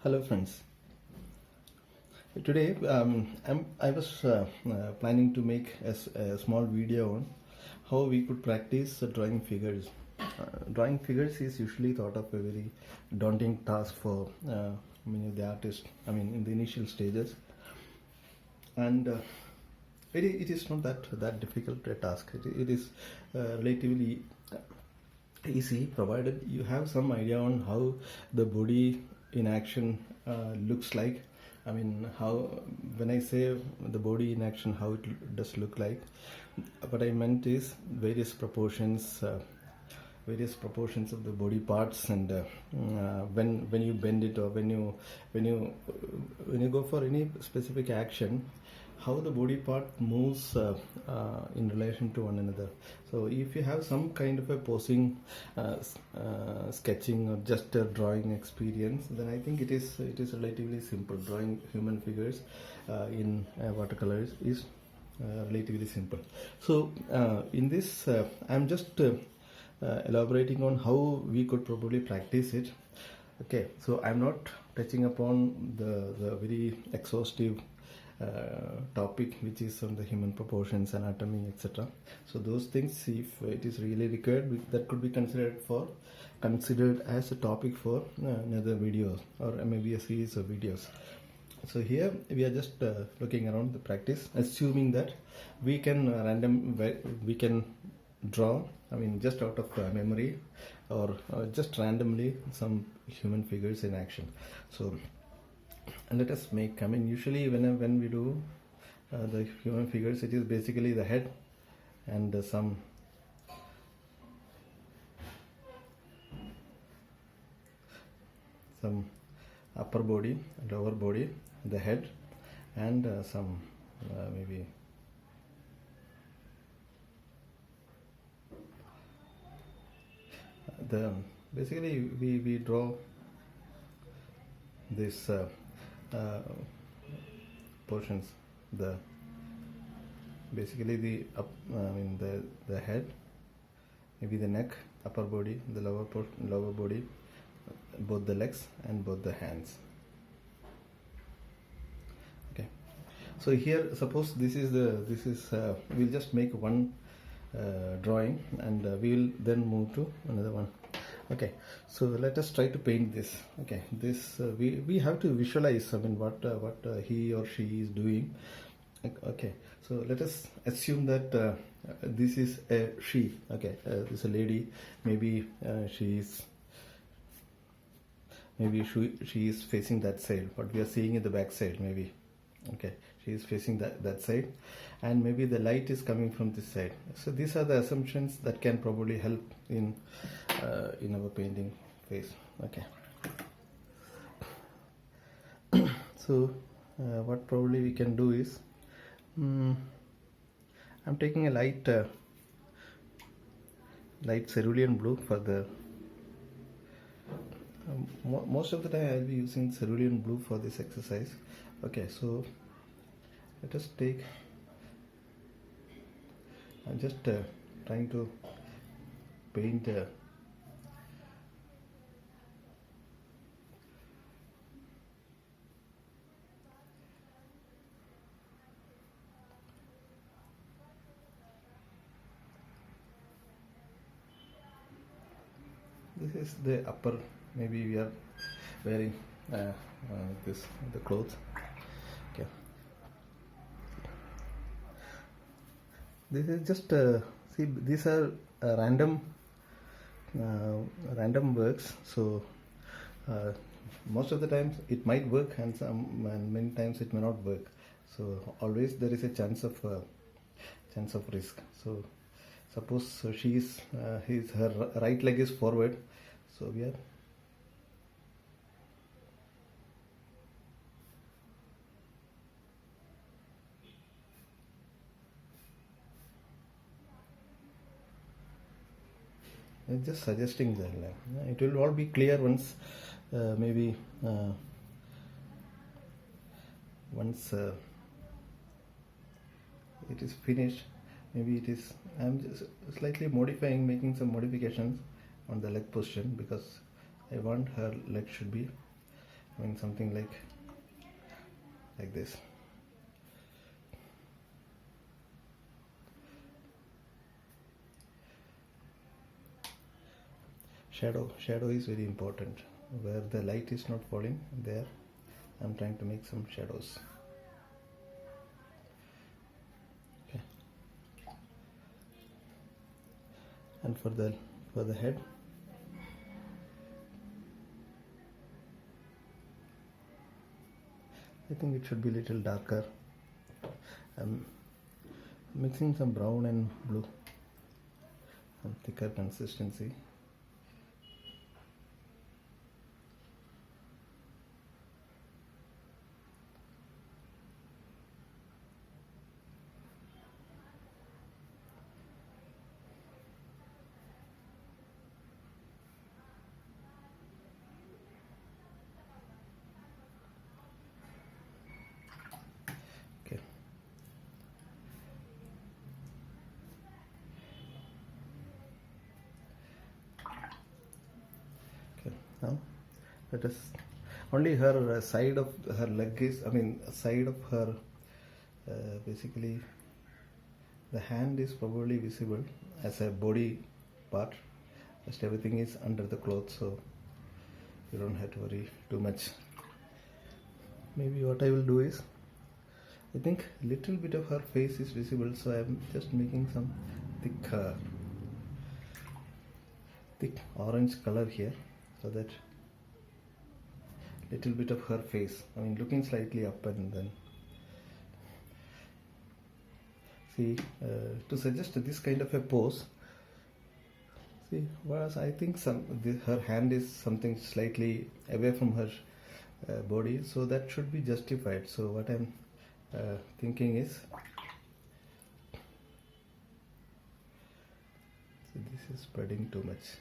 Hello friends. Today I was planning to make a small video on how we could practice drawing figures. Drawing figures is usually thought of a very daunting task for many of the artists, in the initial stages, and it is not that difficult a task. It is relatively easy, provided you have some idea on how the body in action looks like. How, when I say the body in action, how it does look like, what I meant is various proportions of the body parts, and when you bend it, or when you go for any specific action, how the body part moves in relation to one another. So if you have some kind of a posing, sketching, or just a drawing experience, then I think it is relatively simple. Drawing human figures in watercolors is relatively simple. So in this I'm just elaborating on how we could probably practice it. Okay, so I'm not touching upon the very exhaustive topic which is on the human proportions, anatomy, etc. So those things, if it is really required, that could be considered as a topic for another video, or maybe a series of videos. So here we are just looking around the practice, assuming that we can draw, just out of memory, or just randomly, some human figures in action. So, and let us make, usually when we do the human figures, it is basically the head and some upper body, lower body, the head, and some maybe basically we draw this portions, basically the head, maybe the neck, upper body, the lower body, both the legs and both the hands. Okay, so here, suppose this is we'll just make one drawing, and we will then move to another one. Okay, so let us try to paint this. Okay, this we have to visualize what he or she is doing. Okay, so let us assume that this is a she. Okay, this is a lady. Maybe she is facing that side, but we are seeing in the back side, maybe. Okay, she is facing that side, and maybe the light is coming from this side. So these are the assumptions that can probably help in our painting phase. Okay, so what probably we can do is, I'm taking a light cerulean blue for the most of the time I'll be using cerulean blue for this exercise. Okay, so let us take, I'm just trying to paint this is the upper, maybe we are wearing the clothes. Okay, this is just see, these are random works. So most of the times it might work, and many times it may not work. So always there is a chance of risk. So suppose her right leg is forward, so we are just suggesting that it will all be clear once maybe once it is finished. Maybe it is, I'm just slightly making some modifications on the leg position, because I want her leg should be I mean something like this. Shadow is very important. Where the light is not falling, there I'm trying to make some shadows. Okay. And for the head, I think it should be a little darker. I'm mixing some brown and blue and thicker consistency. Okay. Okay. Now let us only her side of her leg is, I mean side of her basically the hand is probably visible as a body part. Just everything is under the clothes, so you don't have to worry too much. Maybe what I will do is, I think a little bit of her face is visible, so I am just making some thick orange color here, so that little bit of her face, I mean looking slightly up, and then see to suggest this kind of a pose. See, whereas I think her hand is something slightly away from her body, so that should be justified. So what I'm thinking is, see, this is spreading too much.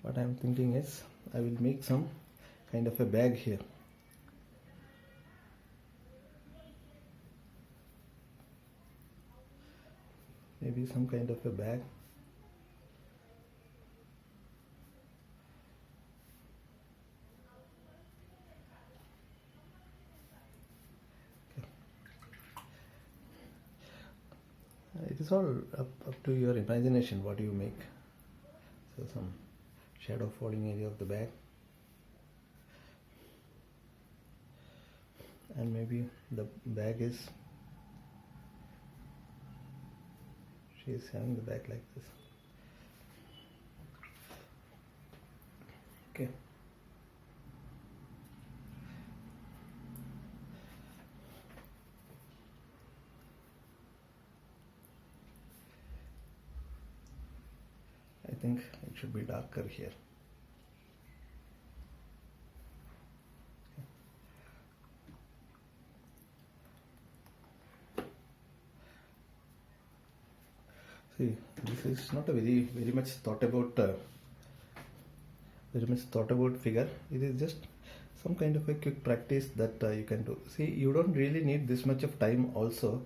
What I'm thinking is, I will make some kind of a bag here. Maybe some kind of a bag. Okay. It is all up to your imagination what you make. So some shadow falling area of the bag, and maybe the bag is, she is having the bag like this. Okay. I think it should be darker here. See, this is not a very much thought about figure. It is just some kind of a quick practice that you can do. See, you don't really need this much of time also.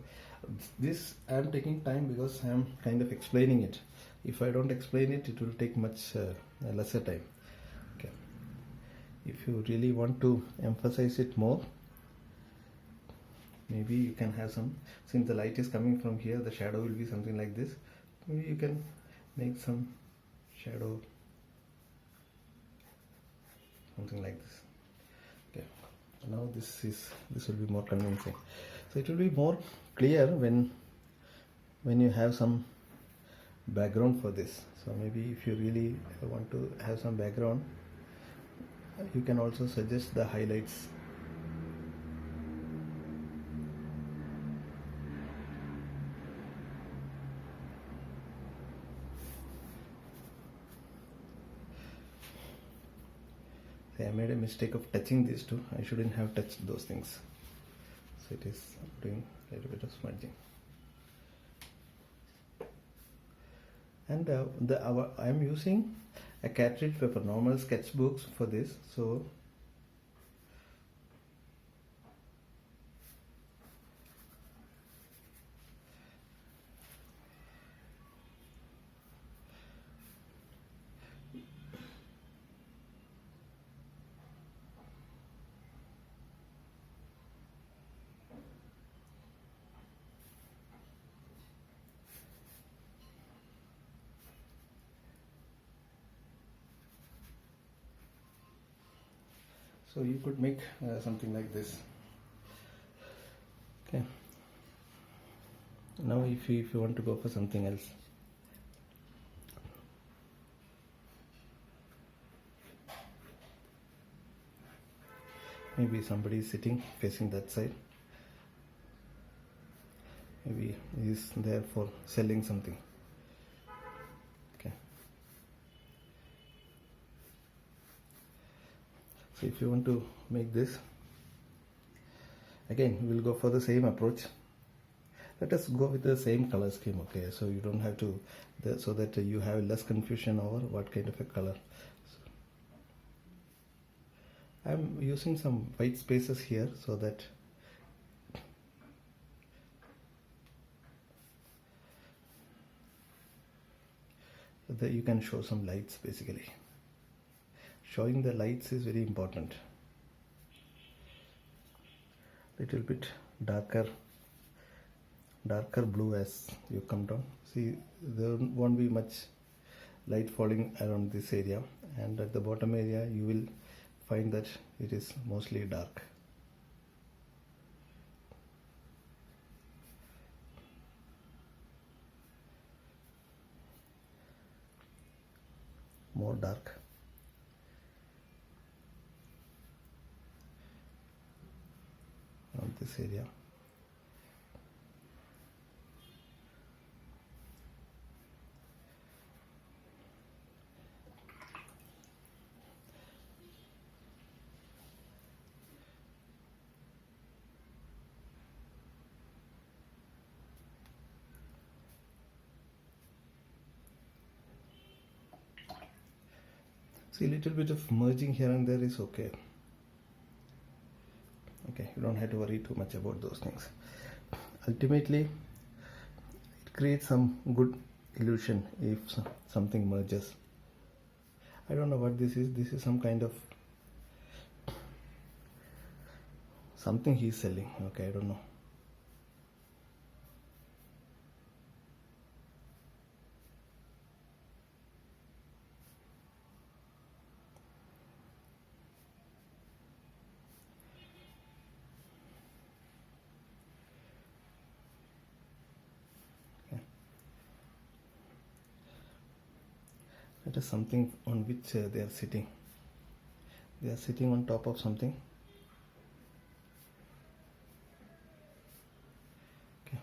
This I am taking time because I am kind of explaining it. If I don't explain it, it will take much lesser time. Okay. If you really want to emphasize it more, maybe you can have some, since the light is coming from here, the shadow will be something like this. Maybe you can make some shadow something like this. Okay, now this will be more convincing. So it will be more clear when you have some background for this. So maybe if you really want to have some background, you can also suggest the highlights. I made a mistake of touching these two. I shouldn't have touched those things. So it is doing a little bit of smudging. And I am using a cartridge paper, normal sketchbooks for this. So So you could make something like this. Okay. Now if you want to go for something else, maybe somebody is sitting facing that side, maybe he is there for selling something. Okay. So if you want to make this, again we'll go for the same approach. Let us go with the same color scheme, okay? So you don't have to, so that you have less confusion over what kind of a color. So I'm using some white spaces here so that you can show some lights. Basically, showing the lights is very important. Little bit darker blue as you come down. See, there won't be much light falling around this area, and at the bottom area you will find that it is mostly dark. More dark. On this area. See, little bit of merging here and there is okay. Okay, you don't have to worry too much about those things. Ultimately, it creates some good illusion if something merges. I don't know what this is. This is some kind of something he's selling. Okay, I don't know. It is something on which they are sitting. They are sitting on top of something. Okay.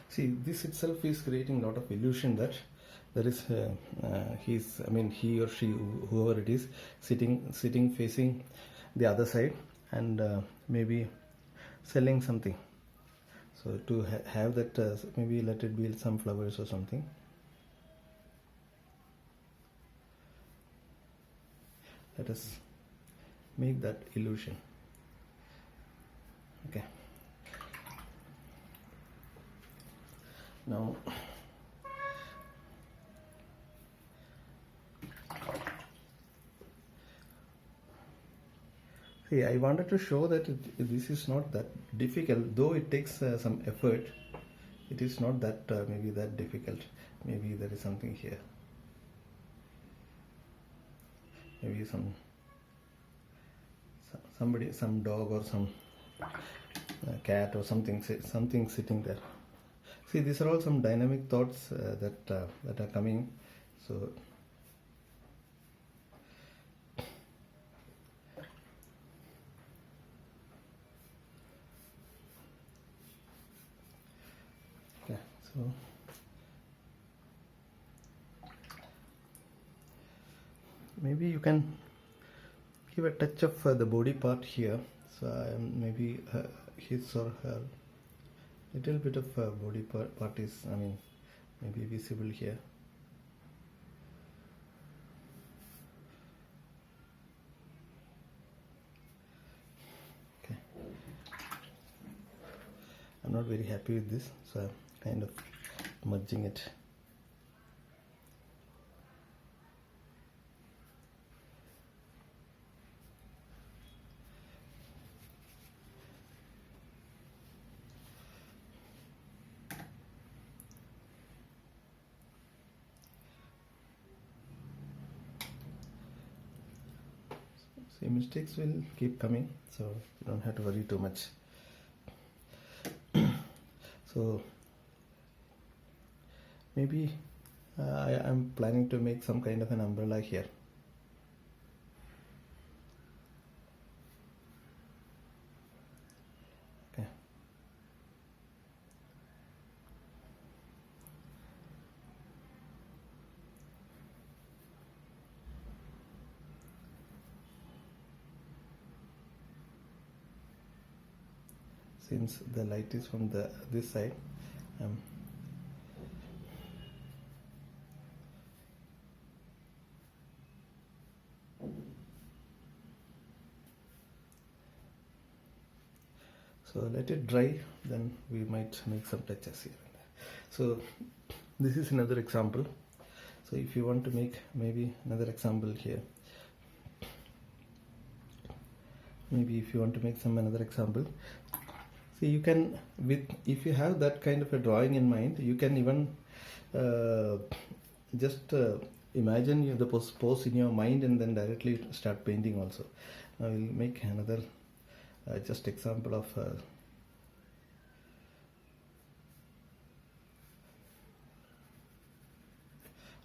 See, this itself is creating a lot of illusion that there is he or she, whoever it is, sitting facing the other side, and maybe selling something. So to have that, maybe let it be some flowers or something. Let us make that illusion. Okay. Now, see, I wanted to show that this is not that difficult, though it takes some effort. It is not that maybe that difficult. Maybe there is something here. Maybe some dog or some cat or something sitting there. See, these are all some dynamic thoughts that are coming. So so maybe you can give a touch of the body part here. So maybe his or her little bit of body part is, maybe visible here. Okay. I'm not very happy with this, so I'm kind of merging it. See, mistakes will keep coming, so you don't have to worry too much. So maybe I'm planning to make some kind of an umbrella here. Okay. Since the light is from this side, so let it dry, then we might make some touches here and there. So this is another example. So if you want to make maybe another example here, maybe if you want to make some another example, see, you can, if you have that kind of a drawing in mind, you can even just imagine the pose in your mind and then directly start painting also. Now we'll make another just example of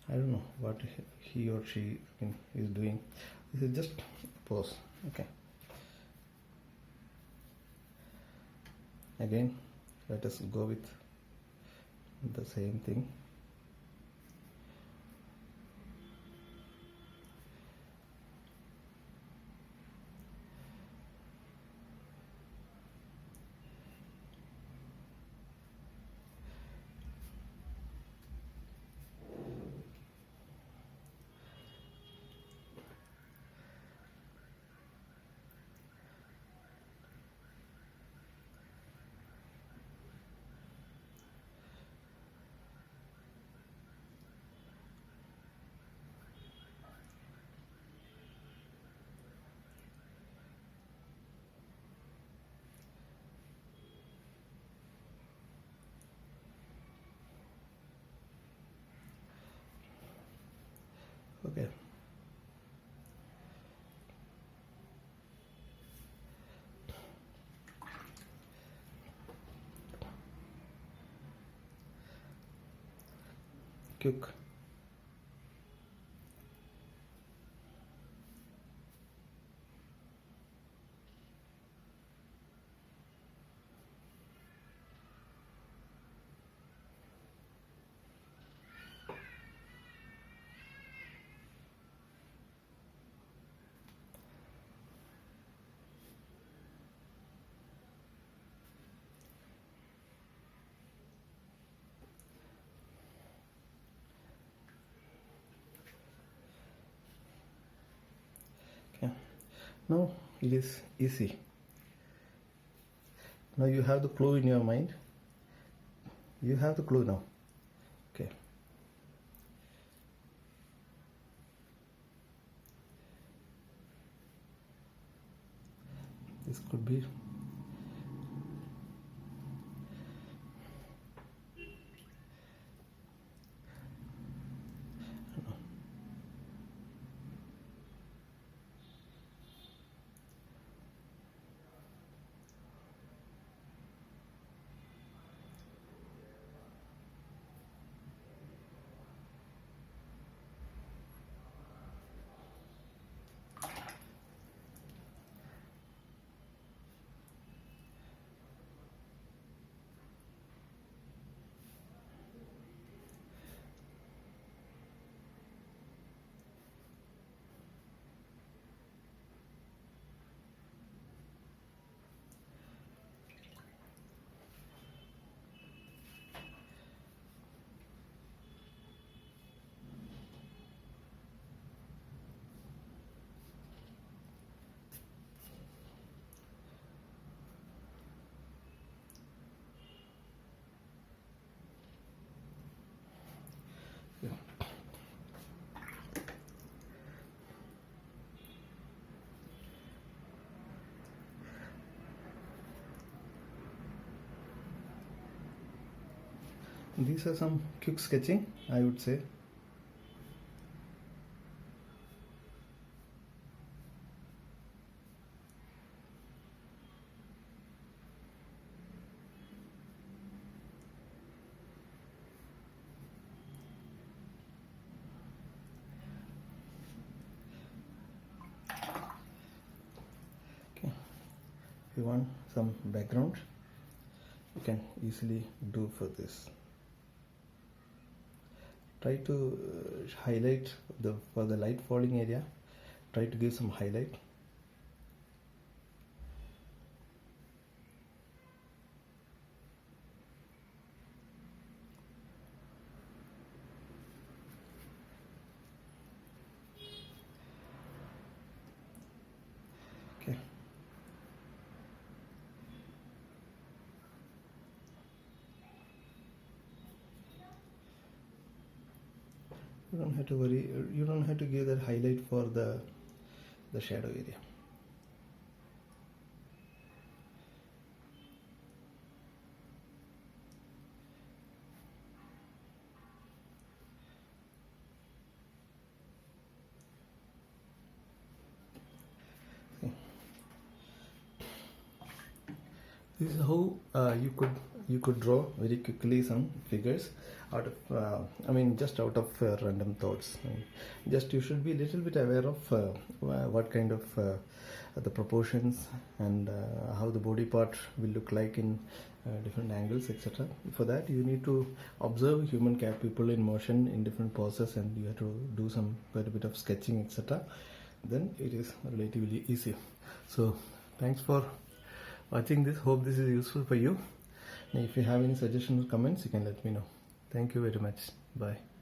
I don't know what he or she is doing. This is just pose. Okay. Again, let us go with the same thing. Okay. Quick. Okay. Now it is easy. Now you have the clue in your mind. You have the clue now. Okay. This could be these are some quick sketching, I would say. you want some background, you can easily do for this. Try to highlight for the light falling area, try to give some highlight. Okay. You don't have to worry, you don't have to give that highlight for the shadow area. This is how you could draw very quickly some figures out of just out of random thoughts. Just you should be a little bit aware of what kind of the proportions and how the body part will look like in different angles, etc. For that you need to observe human people in motion in different poses, and you have to do some quite a bit of sketching, etc. Then it is relatively easy. So thanks for watching this. Hope this is useful for you. Now, if you have any suggestions or comments, you can let me know. Thank you very much. Bye.